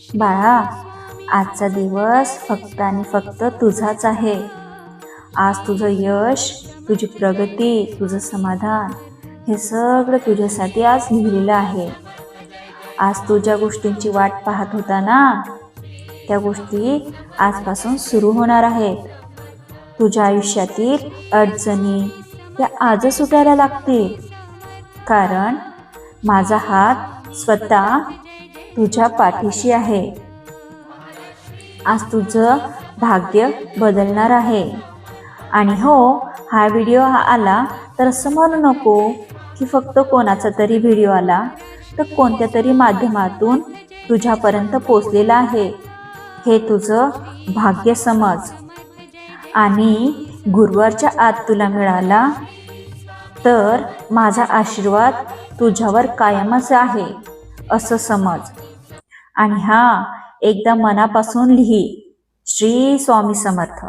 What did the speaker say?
बाळा, आजचा दिवस फक्त आणि फक्त तुझाच आहे. आज तुझं यश, तुझी प्रगती, तुझं समाधान हे सगळं तुझ्यासाठी आज लिहिलेलं आहे. आज तू ज्या गोष्टींची वाट पाहत होता ना, त्या गोष्टी आजपासून सुरू होणार आहेत. तुझ्या आयुष्यातील अडचणी त्या आजच सुटायला लागतील, कारण माझा हात स्वतः तुझ्या पाठीशी आहे. आज तुझं भाग्य बदलणार आहे. आणि हो, हा व्हिडिओ आला तर असं म्हणू नको की फक्त कोणाचा तरी व्हिडिओ आला, तर कोणत्या तरी माध्यमातून तुझ्यापर्यंत पोचलेला आहे. हे तुझं भाग्य समज. आणि गुरुवारच्या आत तुला मिळाला तर माझा आशीर्वाद तुझ्यावर कायमच आहे असं समज. आणि एकदा मनापासून लिही, श्री स्वामी समर्थ.